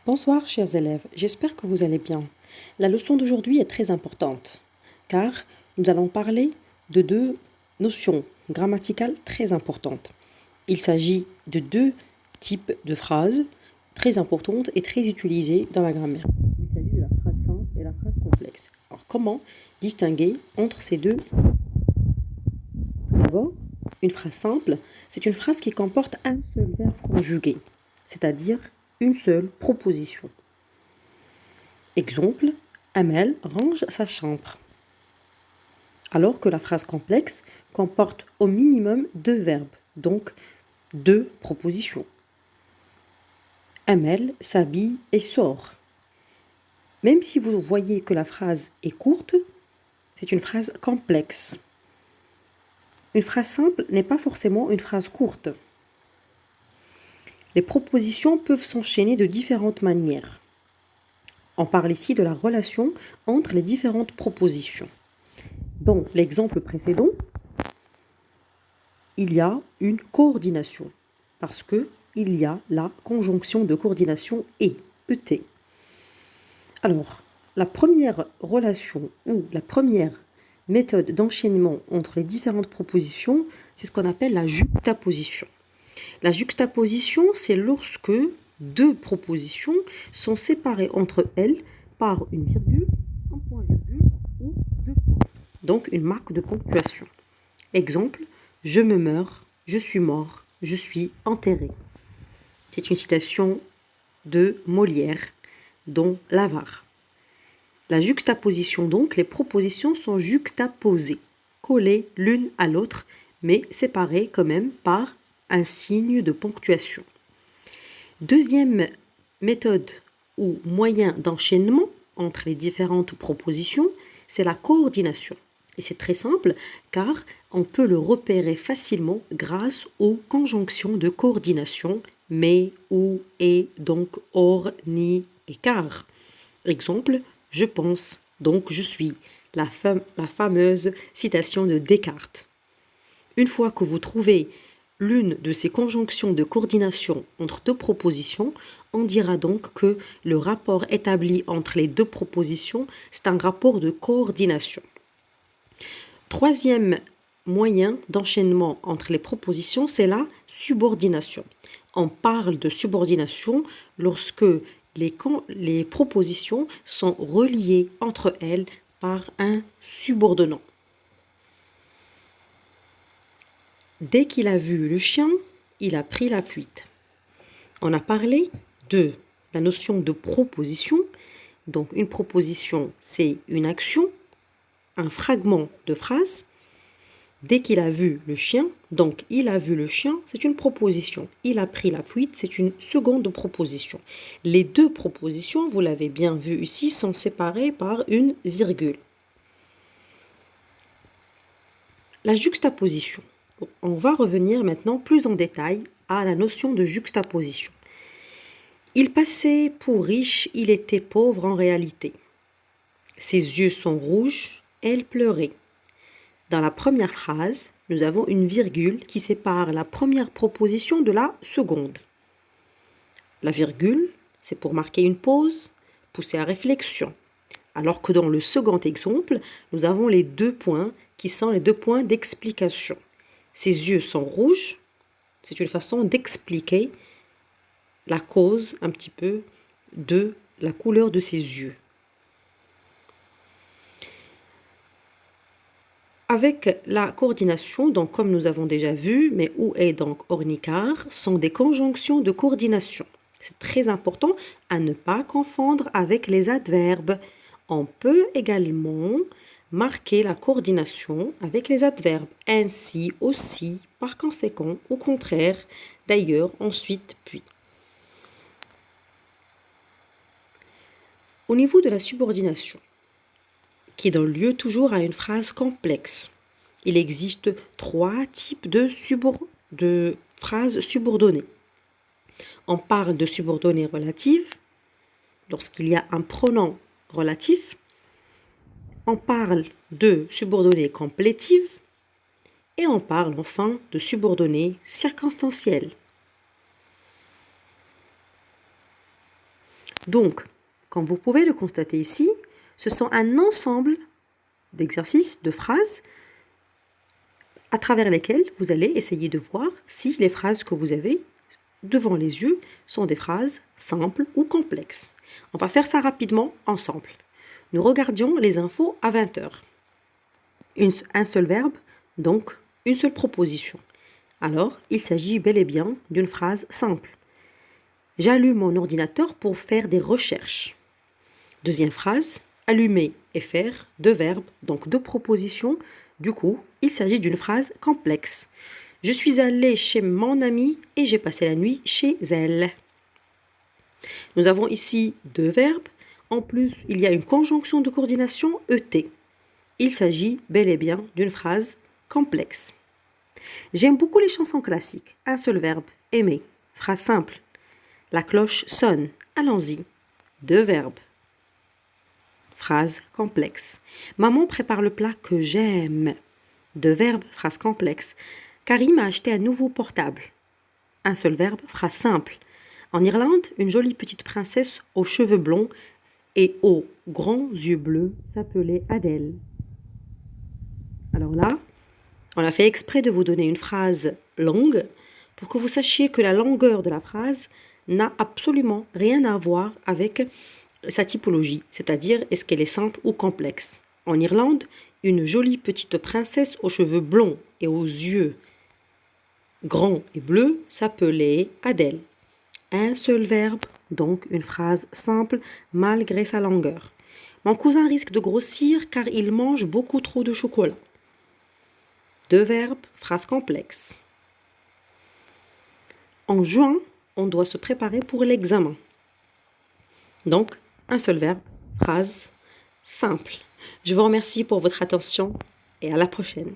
Bonsoir chers élèves, j'espère que vous allez bien. La leçon d'aujourd'hui est très importante car nous allons parler de deux notions grammaticales très importantes. Il s'agit de deux types de phrases très importantes et très utilisées dans la grammaire. Il s'agit de la phrase simple et la phrase complexe. Alors comment distinguer entre ces deux? D'abord, une phrase simple, c'est une phrase qui comporte un seul verbe conjugué, c'est-à-dire une seule proposition. Exemple, Amel range sa chambre. Alors que la phrase complexe comporte au minimum deux verbes, donc deux propositions. Amel s'habille et sort. Même si vous voyez que la phrase est courte, c'est une phrase complexe. Une phrase simple n'est pas forcément une phrase courte. Les propositions peuvent s'enchaîner de différentes manières. On parle ici de la relation entre les différentes propositions. Dans l'exemple précédent, il y a une coordination parce que il y a la conjonction de coordination et, ET. Alors, la première relation ou la première méthode d'enchaînement entre les différentes propositions, c'est ce qu'on appelle la juxtaposition. La juxtaposition, c'est lorsque deux propositions sont séparées entre elles par une virgule, un point-virgule ou deux points. Donc une marque de ponctuation. Exemple, je me meurs, je suis mort, je suis enterré. C'est une citation de Molière, dont l'avare. La juxtaposition donc, les propositions sont juxtaposées, collées l'une à l'autre, mais séparées quand même par un signe de ponctuation. Deuxième méthode ou moyen d'enchaînement entre les différentes propositions, c'est la coordination. Et c'est très simple car on peut le repérer facilement grâce aux conjonctions de coordination mais, ou, et, donc, or, ni et car. Exemple, je pense, donc je suis, la fameuse citation de Descartes. Une fois que vous trouvez l'une de ces conjonctions de coordination entre deux propositions, on dira donc que le rapport établi entre les deux propositions, c'est un rapport de coordination. Troisième moyen d'enchaînement entre les propositions, c'est la subordination. On parle de subordination lorsque les propositions sont reliées entre elles par un subordonnant. Dès qu'il a vu le chien, il a pris la fuite. On a parlé de la notion de proposition. Donc une proposition, c'est une action, un fragment de phrase. Dès qu'il a vu le chien, donc il a vu le chien, c'est une proposition. Il a pris la fuite, c'est une seconde proposition. Les deux propositions, vous l'avez bien vu ici, sont séparées par une virgule. La juxtaposition. On va revenir maintenant plus en détail à la notion de juxtaposition. Il passait pour riche, il était pauvre en réalité. Ses yeux sont rouges, elle pleurait. Dans la première phrase, nous avons une virgule qui sépare la première proposition de la seconde. La virgule, c'est pour marquer une pause, pousser à réflexion. Alors que dans le second exemple, nous avons les deux points qui sont les deux points d'explication. Ses yeux sont rouges, c'est une façon d'expliquer la cause un petit peu de la couleur de ses yeux. Avec la coordination, donc comme nous avons déjà vu, mais où est donc ornicar, sont des conjonctions de coordination. C'est très important à ne pas confondre avec les adverbes. On peut également marquer la coordination avec les adverbes. Ainsi, aussi, par conséquent, au contraire, d'ailleurs, ensuite, puis. Au niveau de la subordination, qui donne lieu toujours à une phrase complexe. Il existe trois types de phrases subordonnées. On parle de subordonnées relatives lorsqu'il y a un pronom relatif. On parle de subordonnées complétives et on parle enfin de subordonnées circonstancielles. Donc, comme vous pouvez le constater ici, ce sont un ensemble d'exercices, de phrases, à travers lesquels vous allez essayer de voir si les phrases que vous avez devant les yeux sont des phrases simples ou complexes. On va faire ça rapidement ensemble. Nous regardions les infos à 20 heures. Un seul verbe, donc une seule proposition. Alors, il s'agit bel et bien d'une phrase simple. J'allume mon ordinateur pour faire des recherches. Deuxième phrase, allumer et faire, deux verbes, donc deux propositions. Du coup, il s'agit d'une phrase complexe. Je suis allée chez mon amie et j'ai passé la nuit chez elle. Nous avons ici deux verbes. En plus, il y a une conjonction de coordination ET. Il s'agit bel et bien d'une phrase complexe. J'aime beaucoup les chansons classiques. Un seul verbe, aimer. Phrase simple. La cloche sonne. Allons-y. Deux verbes. Phrase complexe. Maman prépare le plat que j'aime. Deux verbes, phrase complexe. Karim a acheté un nouveau portable. Un seul verbe, phrase simple. En Irlande, une jolie petite princesse aux cheveux blonds et aux grands yeux bleus s'appelait Adèle. Alors là, on a fait exprès de vous donner une phrase longue pour que vous sachiez que la longueur de la phrase n'a absolument rien à voir avec sa typologie, c'est-à-dire est-ce qu'elle est simple ou complexe. En Irlande, une jolie petite princesse aux cheveux blonds et aux yeux grands et bleus s'appelait Adèle. Un seul verbe, donc une phrase simple malgré sa longueur. Mon cousin risque de grossir car il mange beaucoup trop de chocolat. Deux verbes, phrase complexe. En juin, on doit se préparer pour l'examen. Donc, un seul verbe, phrase simple. Je vous remercie pour votre attention et à la prochaine.